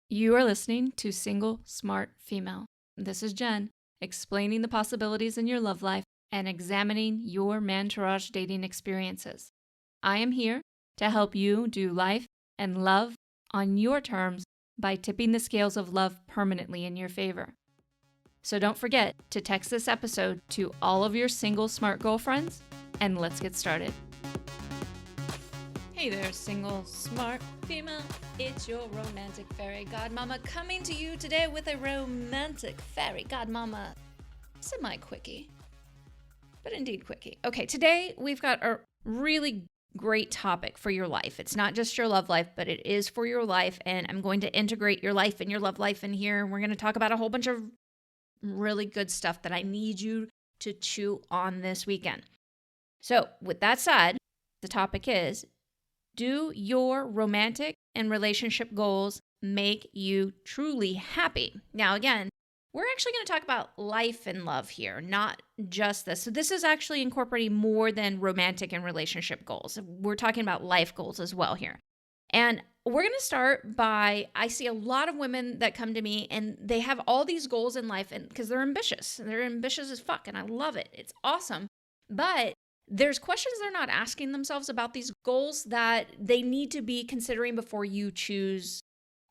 You are listening to Single Smart Female. This is Jen, explaining the possibilities in your love life and examining your mantourage dating experiences. I am here to help you do life and love on your terms by tipping the scales of love permanently in your favor. So don't forget to text this episode to all of your single smart girlfriends, and let's get started. Hey there, single smart female. It's your romantic fairy godmama coming to you today with a romantic fairy godmama semi-quickie, but indeed quickie. Okay, today we've got a really great topic for your life. It's not just your love life, but it is for your life, and I'm going to integrate your life and your love life in here. We're going to talk about a whole bunch of really good stuff that I need you to chew on this weekend. So with that said, the topic is, do your romantic and relationship goals make you truly happy? Now, again, we're actually going to talk about life and love here, not just this. So this is actually incorporating more than romantic and relationship goals. We're talking about life goals as well here. And we're going to start by, I see a lot of women that come to me and they have all these goals in life and because they're ambitious. They're ambitious as fuck and I love it. It's awesome. But there's questions they're not asking themselves about these goals that they need to be considering before you choose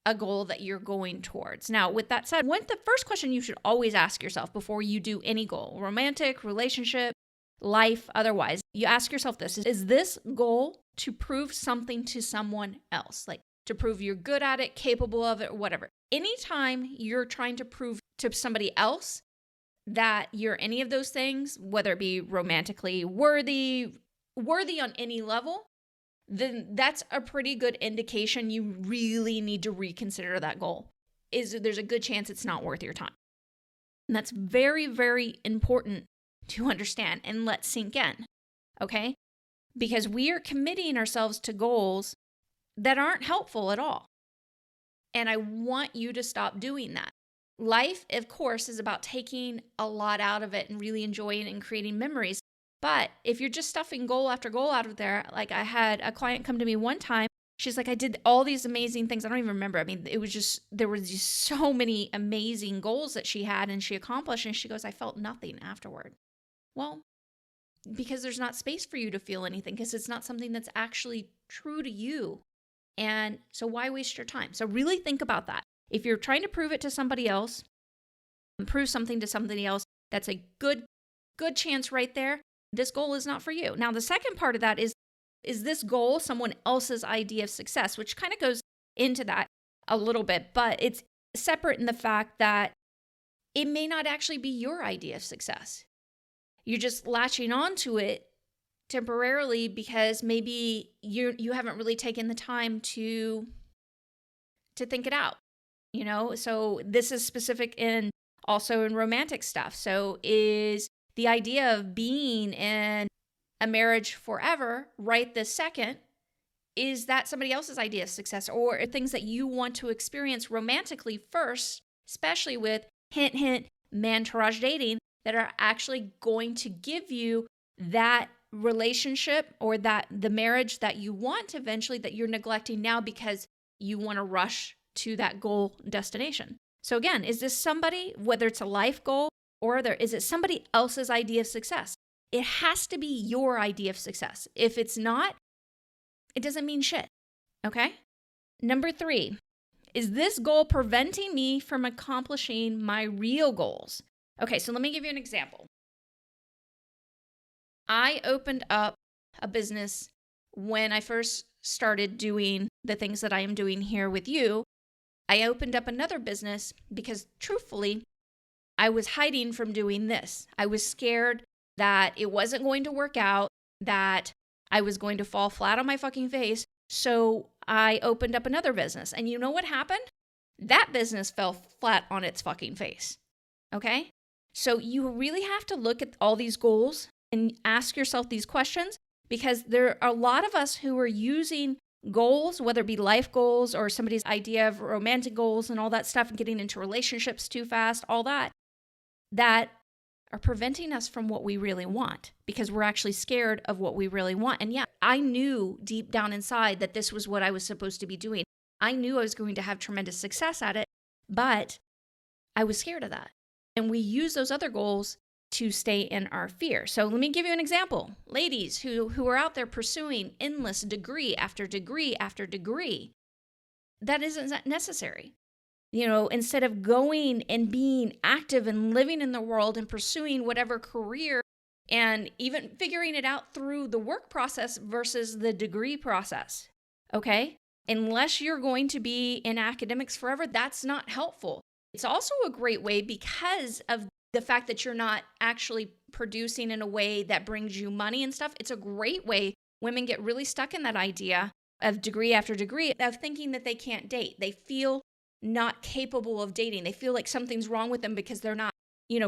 a goal that you're going towards. Now, with that said, the first question you should always ask yourself before you do any goal, romantic, relationship, life, otherwise, you ask yourself this: is this goal to prove something to someone else? Like to prove you're good at it, capable of it, or whatever. Anytime you're trying to prove to somebody else that you're any of those things, whether it be romantically worthy on any level, then that's a pretty good indication you really need to reconsider that goal. There's a good chance it's not worth your time. And that's very, very important to understand and let sink in, okay? Because we are committing ourselves to goals that aren't helpful at all. And I want you to stop doing that. Life, of course, is about taking a lot out of it and really enjoying and creating memories. But if you're just stuffing goal after goal out of there, like I had a client come to me one time, she's like, I did all these amazing things. I don't even remember. I mean, there were just so many amazing goals that she had and she accomplished. And she goes, I felt nothing afterward. Well, because there's not space for you to feel anything because it's not something that's actually true to you. And so why waste your time? So really think about that. If you're trying to prove it to somebody else, prove something to somebody else, that's a good chance right there. This goal is not for you. Now, the second part of that is this goal someone else's idea of success, which kind of goes into that a little bit, but it's separate in the fact that it may not actually be your idea of success. You're just latching onto it temporarily because maybe you haven't really taken the time to think it out. You know, so this is specific also in romantic stuff. So is the idea of being in a marriage forever right this second, is that somebody else's idea of success or things that you want to experience romantically first, especially with hint, hint, mantourage dating that are actually going to give you that relationship or that the marriage that you want eventually that you're neglecting now because you want to rush to that goal destination. So again, is this somebody, whether it's a life goal or is it somebody else's idea of success? It has to be your idea of success. If it's not, it doesn't mean shit, okay? Number 3, is this goal preventing me from accomplishing my real goals? Okay, so let me give you an example. I opened up a business when I first started doing the things that I am doing here with you. I opened up another business because truthfully, I was hiding from doing this. I was scared that it wasn't going to work out, that I was going to fall flat on my fucking face. So I opened up another business. And you know what happened? That business fell flat on its fucking face. Okay? So you really have to look at all these goals and ask yourself these questions because there are a lot of us who are using goals, whether it be life goals or somebody's idea of romantic goals and all that stuff and getting into relationships too fast, all that are preventing us from what we really want because we're actually scared of what we really want. And yeah, I knew deep down inside that this was what I was supposed to be doing. I knew I was going to have tremendous success at it, but I was scared of that. And we use those other goals to stay in our fear. So let me give you an example. Ladies who are out there pursuing endless degree after degree after degree, that isn't necessary. Instead of going and being active and living in the world and pursuing whatever career and even figuring it out through the work process versus the degree process, okay? Unless you're going to be in academics forever, that's not helpful. It's also a great way because of the fact that you're not actually producing in a way that brings you money and stuff. It's a great way. Women get really stuck in that idea of degree after degree of thinking that they can't date. They feel not capable of dating. They feel like something's wrong with them because they're not,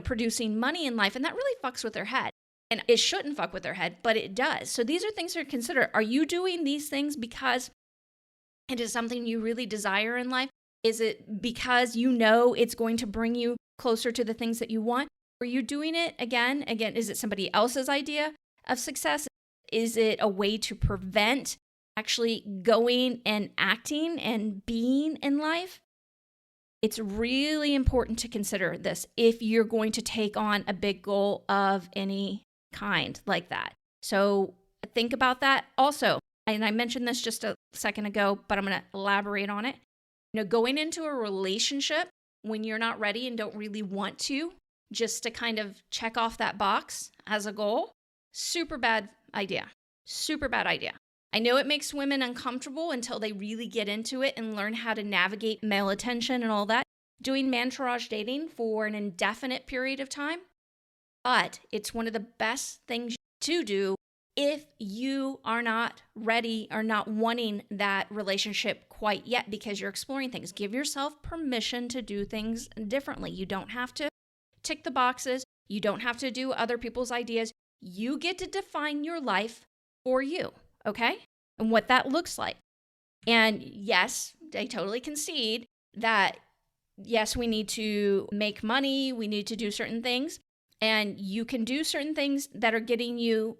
producing money in life. And that really fucks with their head. And it shouldn't fuck with their head, but it does. So these are things to consider. Are you doing these things because it is something you really desire in life? Is it because it's going to bring you closer to the things that you want? Are you doing it again, is it somebody else's idea of success? Is it a way to prevent actually going and acting and being in life? It's really important to consider this if you're going to take on a big goal of any kind like that. So think about that. Also, and I mentioned this just a second ago, but I'm going to elaborate on it. Going into a relationship when you're not ready and don't really want to, just to kind of check off that box as a goal, super bad idea. Super bad idea. I know it makes women uncomfortable until they really get into it and learn how to navigate male attention and all that. Doing mantourage dating for an indefinite period of time, but it's one of the best things to do if you are not ready or not wanting that relationship quite yet because you're exploring things. Give yourself permission to do things differently. You don't have to tick the boxes. You don't have to do other people's ideas. You get to define your life for you, okay? And what that looks like. And yes, I totally concede that, yes, we need to make money. We need to do certain things. And you can do certain things that are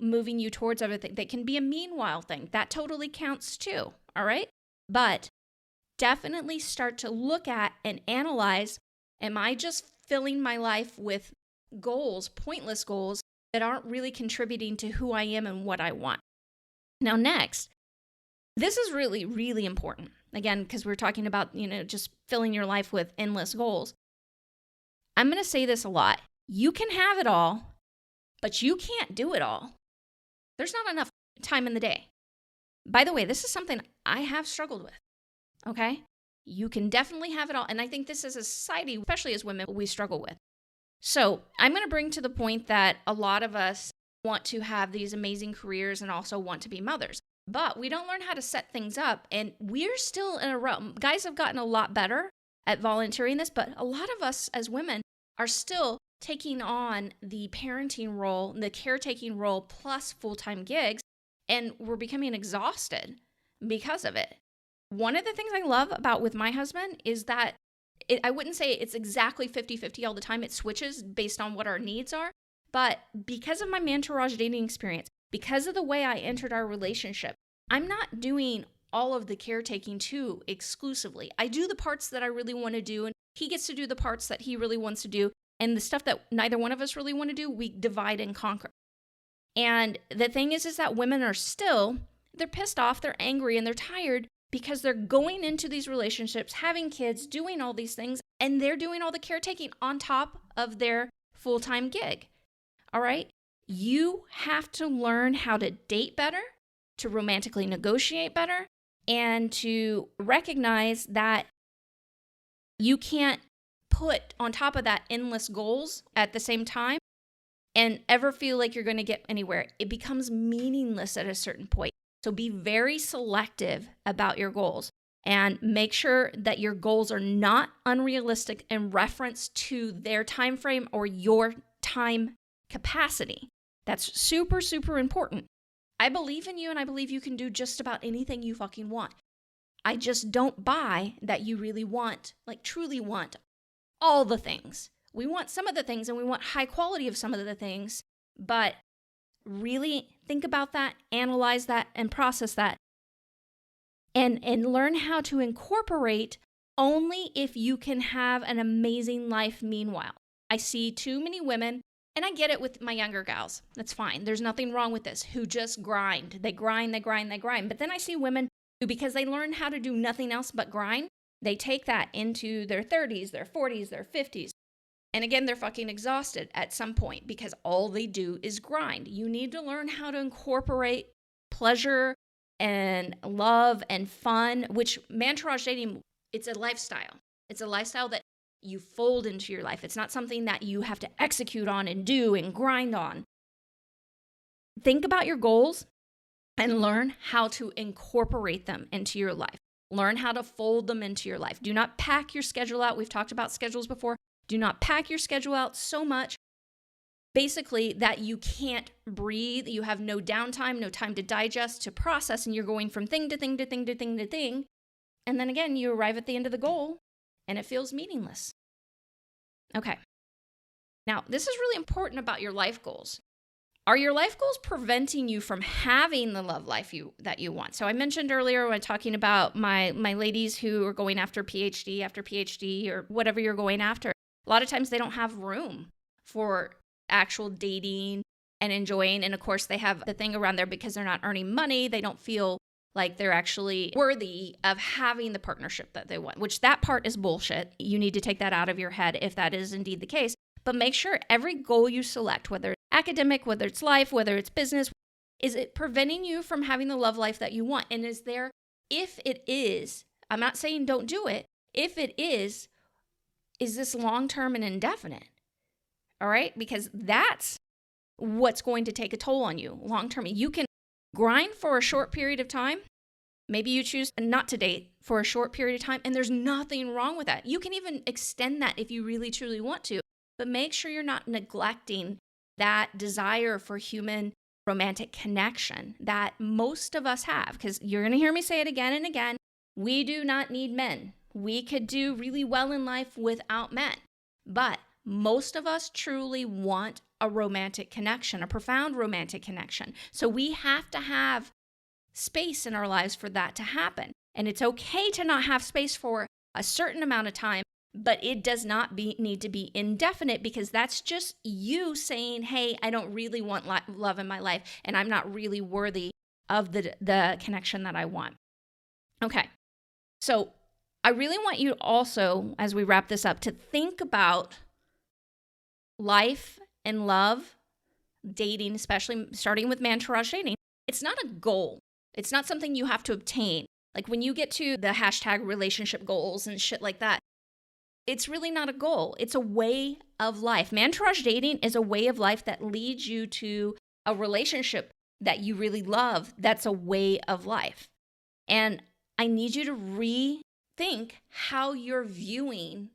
moving you towards other things. That can be a meanwhile thing. That totally counts too, all right? But definitely start to look at and analyze, am I just filling my life with goals, pointless goals, that aren't really contributing to who I am and what I want? Now, next, this is really, really important. Again, because we're talking about, just filling your life with endless goals. I'm going to say this a lot. You can have it all, but you can't do it all. There's not enough time in the day. By the way, this is something I have struggled with, okay? You can definitely have it all. And I think this is a society, especially as women, we struggle with. So I'm going to bring to the point that a lot of us want to have these amazing careers and also want to be mothers. But we don't learn how to set things up. And we're still in a realm. Guys have gotten a lot better at volunteering this, but a lot of us as women are still taking on the parenting role, the caretaking role, plus full-time gigs, and we're becoming exhausted because of it. One of the things I love about with my husband is that I wouldn't say it's exactly 50-50 all the time. It switches based on what our needs are. But because of my mantourage dating experience, because of the way I entered our relationship, I'm not doing all of the caretaking too exclusively. I do the parts that I really want to do, and he gets to do the parts that he really wants to do. And the stuff that neither one of us really want to do, we divide and conquer. And the thing is that women are they're pissed off, they're angry, and they're tired because they're going into these relationships, having kids, doing all these things, and they're doing all the caretaking on top of their full-time gig. All right? You have to learn how to date better, to romantically negotiate better, and to recognize that you can't put on top of that endless goals at the same time and ever feel like you're going to get anywhere. It becomes meaningless at a certain point. So be very selective about your goals and make sure that your goals are not unrealistic in reference to their time frame or your time capacity. That's super, super important. I believe in you and I believe you can do just about anything you fucking want. I just don't buy that you really want, like truly want all the things. We want some of the things and we want high quality of some of the things, but really think about that, analyze that, and process that. and learn how to incorporate only if you can have an amazing life meanwhile. I see too many women, and I get it with my younger gals. That's fine. There's nothing wrong with this, who just grind. They grind, they grind, they grind. But then I see women who, because they learn how to do nothing else but grind, they take that into their 30s, their 40s, their 50s. And again, they're fucking exhausted at some point because all they do is grind. You need to learn how to incorporate pleasure and love and fun, which Mantourage dating, it's a lifestyle. It's a lifestyle that you fold into your life. It's not something that you have to execute on and do and grind on. Think about your goals and learn how to incorporate them into your life. Learn how to fold them into your life. Do not pack your schedule out. We've talked about schedules before. Do not pack your schedule out so much, basically, that you can't breathe. You have no downtime, no time to digest, to process, and you're going from thing to thing to thing to thing to thing. And then again, you arrive at the end of the goal and it feels meaningless. Okay. Now, this is really important about your life goals. Are your life goals preventing you from having the love life that you want? So I mentioned earlier when talking about my ladies who are going after PhD or whatever you're going after. A lot of times they don't have room for actual dating and enjoying. And of course, they have the thing around there because they're not earning money. They don't feel like they're actually worthy of having the partnership that they want, which that part is bullshit. You need to take that out of your head if that is indeed the case. But make sure every goal you select, whether it's academic, whether it's life, whether it's business, is it preventing you from having the love life that you want? And if it is, I'm not saying don't do it. If it is this long-term and indefinite? All right? Because that's what's going to take a toll on you long-term. You can grind for a short period of time. Maybe you choose not to date for a short period of time, and there's nothing wrong with that. You can even extend that if you really, truly want to. But make sure you're not neglecting that desire for human romantic connection that most of us have. Because you're going to hear me say it again and again. We do not need men. We could do really well in life without men. But most of us truly want a romantic connection, a profound romantic connection. So we have to have space in our lives for that to happen. And it's okay to not have space for a certain amount of time, but it does not need to be indefinite, because that's just you saying, hey, I don't really want love in my life, and I'm not really worthy of the connection that I want. Okay, so I really want you also, as we wrap this up, to think about life and love, dating, especially starting with Mantourage dating. It's not a goal. It's not something you have to obtain. Like when you get to the hashtag relationship goals and shit like that, it's really not a goal. It's a way of life. Mantourage dating is a way of life that leads you to a relationship that you really love. That's a way of life. And I need you to rethink how you're viewing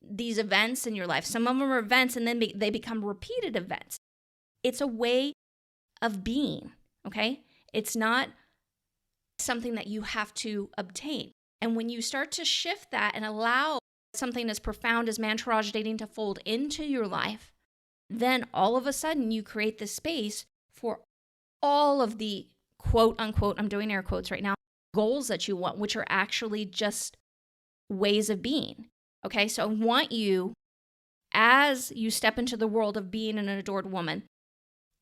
these events in your life. Some of them are events and then they become repeated events. It's a way of being, okay? It's not something that you have to obtain. And when you start to shift that and allow something as profound as Mantourage dating to fold into your life, then all of a sudden you create the space for all of the quote unquote, I'm doing air quotes right now, goals that you want, which are actually just ways of being. Okay, so I want you, as you step into the world of being an adored woman,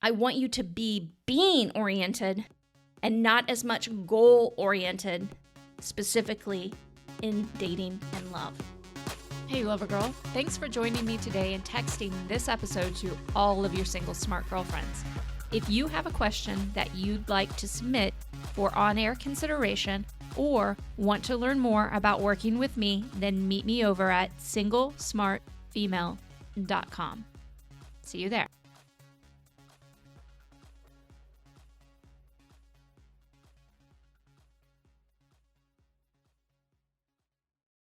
I want you to be being oriented and not as much goal oriented, specifically in dating and love. Hey, Lover Girl. Thanks for joining me today and texting this episode to all of your single smart girlfriends. If you have a question that you'd like to submit for on-air consideration or want to learn more about working with me, then meet me over at singlesmartfemale.com. See you there.